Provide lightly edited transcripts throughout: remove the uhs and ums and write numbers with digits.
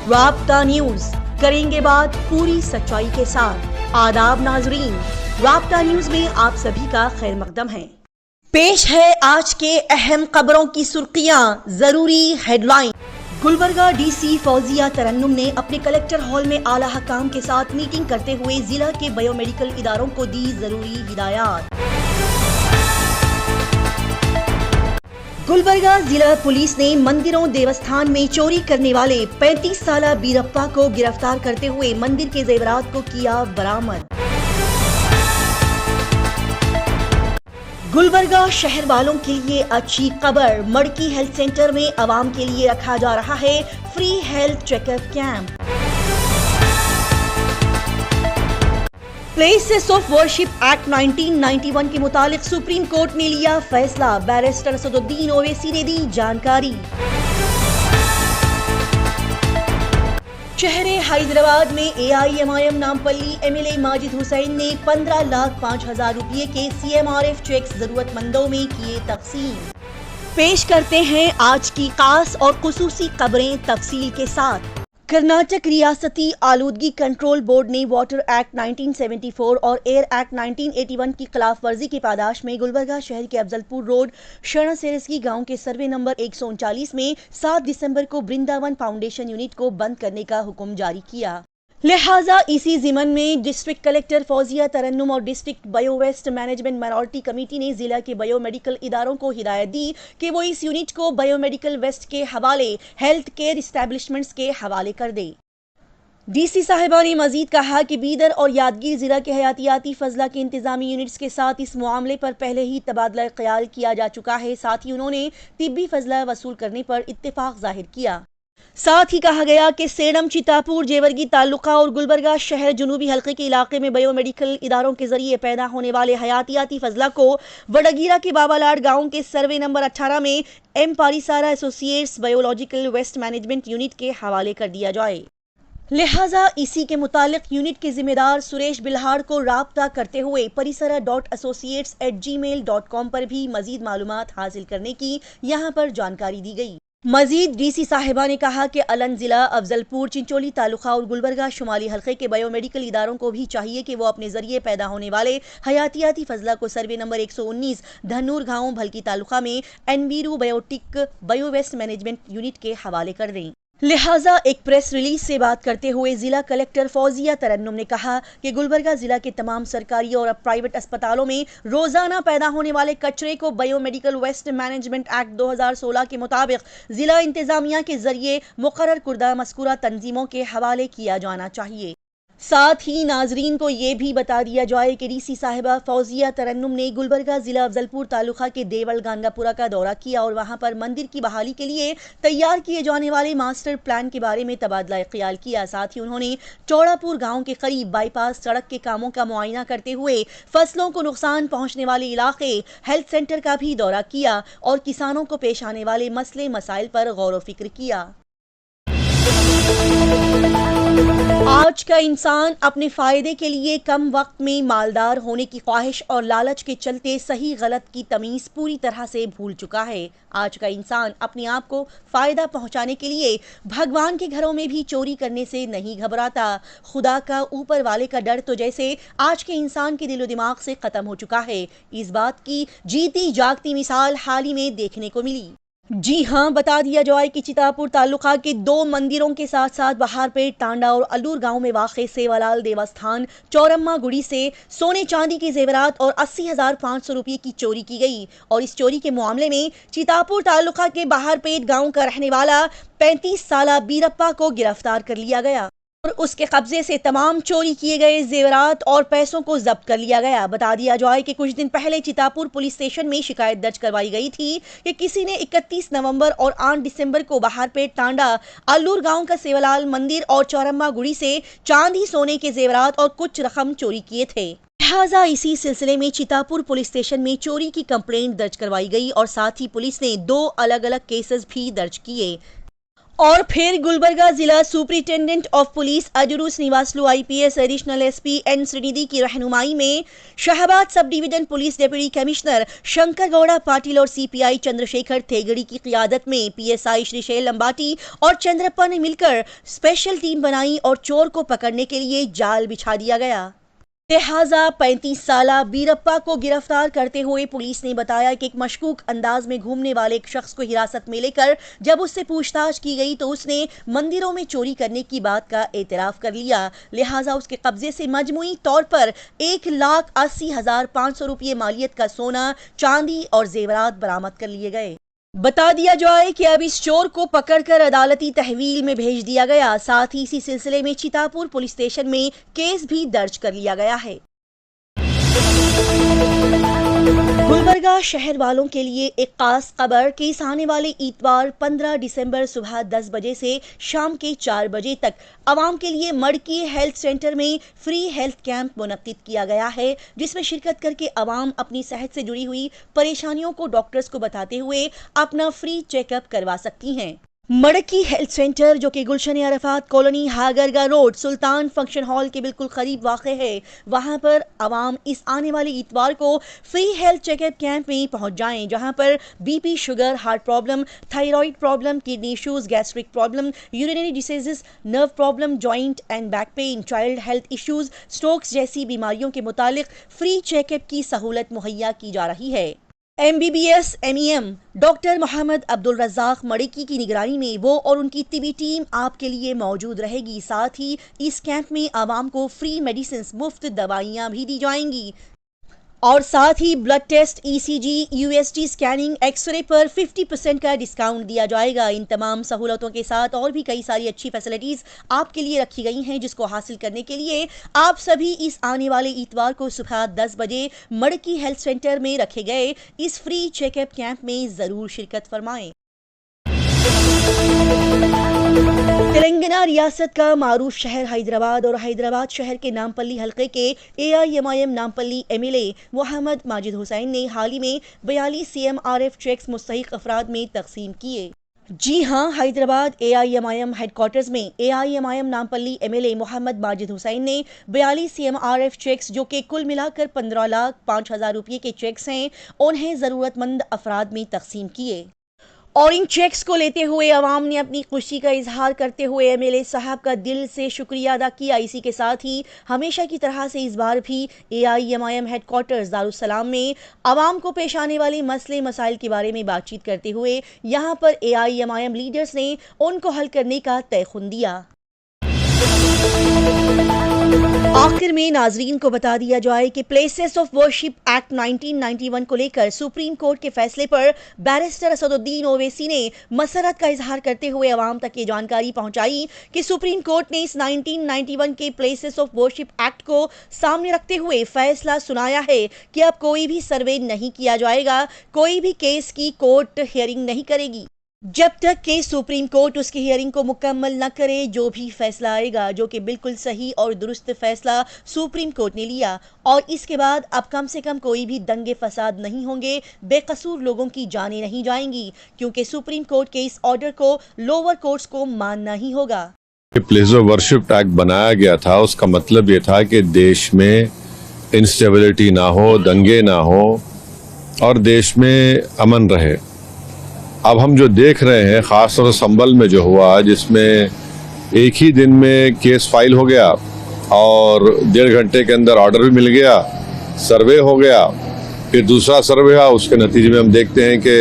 رابطہ نیوز کریں گے بات پوری سچائی کے ساتھ۔ آداب ناظرین، رابطہ نیوز میں آپ سبھی کا خیر مقدم ہے۔ پیش ہے آج کے اہم خبروں کی سرخیاں، ضروری headline. Gulbarga D C Fouzia Tarannum نے اپنے کلکٹر ہال میں اعلیٰ حکام کے ساتھ میٹنگ کرتے ہوئے ضلع کے بایو میڈیکل اداروں کو دی ضروری ہدایات۔ گلبرگہ ضلع پولیس نے مندروں دیوستھان میں چوری کرنے والے 35 سالہ بیرپا کو گرفتار کرتے ہوئے مندر کے زیورات کو کیا برآمد۔ گلبرگہ شہر والوں کے لیے اچھی خبر، مڑکی ہیلتھ سینٹر میں عوام کے لیے رکھا جا رہا ہے free health check up camp. Places of worship act 1991 کے متعلق سپریم کورٹ نے لیا فیصلہ، بیرسٹر اسد الدین اویسی نے دی جانکاری۔ شہر حیدرآباد میں AIMIM نامپلی MLA ماجد حسین نے 15,05,000 روپے کے CMRF چیکس ضرورت مندوں میں کیے تقسیم۔ پیش کرتے ہیں آج کی خاص اور خصوصی خبریں تفصیل کے ساتھ۔ کرناٹک ریاستی آلودگی کنٹرول بورڈ نے واٹر ایکٹ 1974 اور ایئر ایکٹ 1981 کی خلاف ورزی کی پاداش میں گلبرگہ شہر کے افضل پور روڈ شرنا سیرسکی گاؤں کے سروے نمبر 139 میں 7 دسمبر کو برنداون فاؤنڈیشن یونٹ کو بند کرنے کا حکم جاری کیا۔ لہٰذا اسی ضمن میں ڈسٹرکٹ کلکٹر فوزیہ ترنم اور district bio waste management minority committee نے ضلع کے بایو میڈیکل اداروں کو ہدایت دی کہ وہ اس یونٹ کو بایو میڈیکل ویسٹ کے حوالے ہیلتھ کیئر اسٹیبلشمنٹس کے حوالے کر دے۔ ڈی سی صاحبہ نے مزید کہا کہ بیدر اور یادگیر ضلع کے حیاتیاتی فضلہ کے انتظامی یونٹس کے ساتھ اس معاملے پر پہلے ہی تبادلہ خیال کیا جا چکا ہے، ساتھ ہی انہوں نے طبی فضلہ وصول کرنے پر اتفاق ظاہر کیا۔ ساتھ ہی کہا گیا کہ سیڑم چیتاپور جیورگی تعلقہ اور گلبرگہ شہر جنوبی حلقے کے علاقے میں بایو میڈیکل اداروں کے ذریعے پیدا ہونے والے حیاتیاتی فضلہ کو وڈگیرہ کے بابا لاڈ گاؤں کے سروے نمبر 18 میں M Parisara associates biological waste management unit کے حوالے کر دیا جائے۔ لہٰذا اسی کے متعلق یونٹ کے ذمہ دار سریش بلہاڑ کو رابطہ کرتے ہوئے parisara.associates@gmail.com پر بھی مزید معلومات حاصل کرنے کی یہاں پر جانکاری دی گئی۔ مزید ڈی سی صاحبہ نے کہا کہ الن ضلع افضل پور چنچولی تعلقہ اور گلبرگہ شمالی حلقے کے بایو میڈیکل اداروں کو بھی چاہیے کہ وہ اپنے ذریعے پیدا ہونے والے حیاتیاتی فضلہ کو سروے نمبر 119 دھنور گاؤں بھلکی تعلقہ میں enviro biotic bio waste management unit کے حوالے کر دیں۔ لہٰذا ایک پریس ریلیز سے بات کرتے ہوئے ضلع کلکٹر فوزیہ ترنم نے کہا کہ گلبرگہ ضلع کے تمام سرکاری اور پرائیویٹ اسپتالوں میں روزانہ پیدا ہونے والے کچرے کو biomedical waste management act 2016 کے مطابق ضلع انتظامیہ کے ذریعے مقرر کردہ مذکورہ تنظیموں کے حوالے کیا جانا چاہیے۔ ساتھ ہی ناظرین کو یہ بھی بتا دیا جائے کہ ڈی سی صاحبہ فوزیہ ترنم نے گلبرگہ ضلع افضل پور تعلقہ کے دیول گانگا پورہ کا دورہ کیا اور وہاں پر مندر کی بحالی کے لیے تیار کیے جانے والے ماسٹر پلان کے بارے میں تبادلہ خیال کیا۔ ساتھ ہی انہوں نے چوڑا پور گاؤں کے قریب بائی پاس سڑک کے کاموں کا معائنہ کرتے ہوئے فصلوں کو نقصان پہنچنے والے علاقے ہیلتھ سینٹر کا بھی دورہ کیا اور کسانوں کو پیش آنے والے مسئلے مسائل پر غور و فکر کیا۔ آج کا انسان اپنے فائدے کے لیے کم وقت میں مالدار ہونے کی خواہش اور لالچ کے چلتے صحیح غلط کی تمیز پوری طرح سے بھول چکا ہے۔ آج کا انسان اپنے آپ کو فائدہ پہنچانے کے لیے بھگوان کے گھروں میں بھی چوری کرنے سے نہیں گھبراتا۔ خدا کا اوپر والے کا ڈر تو جیسے آج کے انسان کے دل و دماغ سے ختم ہو چکا ہے۔ اس بات کی جیتی جاگتی مثال حال ہی میں دیکھنے کو ملی۔ جی ہاں، بتا دیا جائے کہ چیتاپور تعلقہ کے 2 مندروں کے ساتھ ساتھ بہار پیٹ ٹانڈا اور الور گاؤں میں واقع سیوالال دیوستھان چورما گڑی سے سونے چاندی کے زیورات اور 80,500 روپے کی چوری کی گئی اور اس چوری کے معاملے میں چیتاپور تعلقہ کے بہار پیٹ گاؤں کا رہنے والا 35 سالہ بیرپا کو گرفتار کر لیا گیا اور اس کے قبضے سے تمام چوری کیے گئے زیورات اور پیسوں کو ضبط کر لیا گیا۔ بتا دیا جائے کہ کچھ دن پہلے چیتاپور پولیس اسٹیشن میں شکایت درج کروائی گئی تھی کہ کسی نے 31 نومبر اور 8 دسمبر کو بہار پیٹ ٹانڈا الور گاؤں کا سیولال مندر اور چورما گڑی سے چاندی سونے کے زیورات اور کچھ رقم چوری کیے تھے۔ لہٰذا اسی سلسلے میں چیتاپور پولیس اسٹیشن میں چوری کی کمپلینٹ درج کروائی گئی اور ساتھ ہی پولیس نے 2 الگ الگ کیسز بھی درج کیے اور پھر گلبرگہ ضلع سپرنٹینڈنٹ آف پولیس اجرو سنیواسلو IPS ایڈیشنل SP N سرندی کی رہنمائی میں Shahabad sub division police deputy commissioner Shankar Gowda Patil اور CPI چندر شیکھر تھیگڑی کی قیادت میں PSI شری شیل لمباٹی اور چندرپا نے مل کر اسپیشل ٹیم بنائی اور چور کو پکڑنے کے لیے جال بچھا دیا گیا۔ لہٰذا 35 سالہ بیرپا کو گرفتار کرتے ہوئے پولیس نے بتایا کہ ایک مشکوک انداز میں گھومنے والے ایک شخص کو حراست میں لے کر جب اس سے پوچھ تاچھ کی گئی تو اس نے مندروں میں چوری کرنے کی بات کا اعتراف کر لیا، لہٰذا اس کے قبضے سے مجموعی طور پر 1,80,500 روپے مالیت کا سونا، چاندی اور زیورات برآمد کر لیے گئے۔ بتا دیا جائے کہ اب اس چور کو پکڑ کر عدالتی تحویل میں بھیج دیا گیا، ساتھ ہی اسی سلسلے میں چیتاپور پولیس اسٹیشن میں کیس بھی درج کر لیا گیا ہے۔ گلبرگہ شہر والوں کے لیے ایک خاص خبر کہ اس آنے والے اتوار 15 دسمبر صبح 10 بجے سے شام کے 4 بجے تک عوام کے لیے مڑکی ہیلتھ سینٹر میں فری ہیلتھ کیمپ منعقد کیا گیا ہے، جس میں شرکت کر کے عوام اپنی صحت سے جڑی ہوئی پریشانیوں کو ڈاکٹرز کو بتاتے ہوئے اپنا فری چیک اپ کروا سکتی ہیں۔ مڑکی ہیلتھ سینٹر جو کہ گلشن عرفات کالونی ہاگرگا روڈ سلطان فنکشن ہال کے بالکل قریب واقع ہے، وہاں پر عوام اس آنے والے اتوار کو free health check up camp میں پہنچ جائیں، جہاں پر BP، sugar, heart problem, thyroid problem, kidney issues, gastric problem, urinary diseases, nerve problem, joint and back pain, child health issues, strokes جیسی بیماریوں کے متعلق فری چیک اپ کی سہولت مہیا کی جا رہی ہے۔ MBBS MEM ڈاکٹر محمد عبدالرزاق مڑکی کی نگرانی میں وہ اور ان کی طبی ٹیم آپ کے لیے موجود رہے گی، ساتھ ہی اس کیمپ میں عوام کو فری میڈیسنز، مفت دوائیاں بھی دی جائیں گی اور ساتھ ہی blood test, ECG، USG scanning, X ray پر 50% کا ڈسکاؤنٹ دیا جائے گا۔ ان تمام سہولتوں کے ساتھ اور بھی کئی ساری اچھی فیسلٹیز آپ کے لیے رکھی گئی ہیں، جس کو حاصل کرنے کے لیے آپ سبھی اس آنے والے اتوار کو صبح 10 بجے مڑکی ہیلتھ سینٹر میں رکھے گئے اس فری چیک اپ کیمپ میں ضرور شرکت فرمائیں۔ تلنگانہ ریاست کا معروف شہر حیدرآباد اور حیدرآباد شہر کے نامپلی حلقے کے AIMIM نامپلی MLA محمد ماجد حسین نے حال ہی میں 42 CMRF چیکس مستحق افراد میں تقسیم کیے۔ جی ہاں، حیدرآباد AIMIM ہیڈ کوارٹرز میں AIMIM نامپلی MLA محمد ماجد حسین نے 42 CMRF چیکس جو کہ کل ملا کر 15,05,000 روپے کے چیکس ہیں، انہیں ضرورت مند افراد میں تقسیم کیے اور ان چیکس کو لیتے ہوئے عوام نے اپنی خوشی کا اظہار کرتے ہوئے MLA صاحب کا دل سے شکریہ ادا کیا۔ اسی کے ساتھ ہی ہمیشہ کی طرح سے اس بار بھی AIMIM ہیڈ کوارٹرز دارالسلام میں عوام کو پیش آنے والے مسئلے مسائل کے بارے میں بات چیت کرتے ہوئے یہاں پر AIMIM لیڈرز نے ان کو حل کرنے کا تیقن دیا۔ آخر میں ناظرین کو بتا دیا جائے کہ پلیسز آف ورشپ ایکٹ 1991 کو لے کر سپریم کورٹ کے فیصلے پر بیرسٹر اسد الدین اویسی نے مسرت کا اظہار کرتے ہوئے عوام تک یہ جانکاری پہنچائی کہ سپریم کورٹ نے اس 1991 کے پلیسز آف ورشپ ایکٹ کو سامنے رکھتے ہوئے فیصلہ سنایا ہے کہ اب کوئی بھی سروے نہیں کیا جائے گا، کوئی بھی کیس کی کورٹ ہیئرنگ نہیں کرے گی جب تک کہ سپریم کورٹ اس کی ہیئرنگ کو مکمل نہ کرے۔ جو بھی فیصلہ آئے گا، جو کہ بالکل صحیح اور درست فیصلہ سپریم کورٹ نے لیا، اور اس کے بعد اب کم سے کم کوئی بھی دنگے فساد نہیں ہوں گے، بے قصور لوگوں کی جانیں نہیں جائیں گی، کیونکہ سپریم کورٹ کے اس آرڈر کو لوور کورٹس کو ماننا ہی ہوگا۔ پلیس آف ورشپ ایکٹ بنایا گیا تھا، اس کا مطلب یہ تھا کہ دیش میں انسٹیبلٹی نہ ہو، دنگے نہ ہو اور دیش میں امن رہے۔ اب ہم جو دیکھ رہے ہیں، خاص طور سے سنبل میں جو ہوا، جس میں ایک ہی دن میں کیس فائل ہو گیا اور 1.5 گھنٹے کے اندر آرڈر بھی مل گیا، سروے ہو گیا، پھر دوسرا سروے ہوا، اس کے نتیجے میں ہم دیکھتے ہیں کہ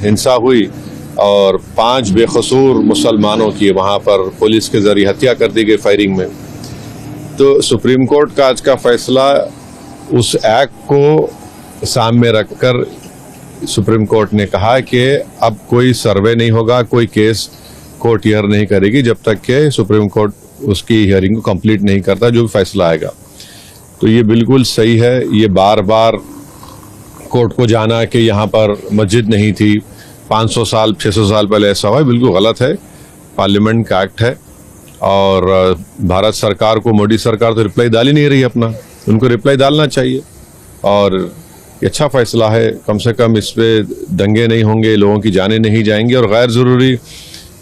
ہنسا ہوئی اور 5 بے قصور مسلمانوں کی وہاں پر پولیس کے ذریعے ہتیا کر دی گئی فائرنگ میں۔ تو سپریم کورٹ کا آج کا فیصلہ اس ایکٹ کو سامنے رکھ کر سپریم کورٹ نے کہا کہ اب کوئی سروے نہیں ہوگا، کوئی کیس کورٹ ہیئر نہیں کرے گی جب تک کہ سپریم کورٹ اس کی ہیئرنگ کو کمپلیٹ نہیں کرتا، جو بھی فیصلہ آئے گا۔ تو یہ بالکل صحیح ہے۔ یہ بار بار کورٹ کو جانا کہ یہاں پر مسجد نہیں تھی، 500 سال 600 سال پہلے ایسا ہوا، بالکل غلط ہے۔ پارلیمنٹ کا ایکٹ ہے اور بھارت سرکار کو، مودی سرکار تو رپلائی ڈال ہی نہیں رہی اپنا، ان کو رپلائی ڈالنا چاہیے اور یہ اچھا فیصلہ ہے۔ کم سے کم اس پہ دنگے نہیں ہوں گے، لوگوں کی جانیں نہیں جائیں گی اور غیر ضروری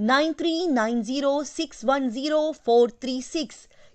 9390610436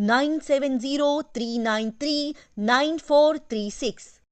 9703939436।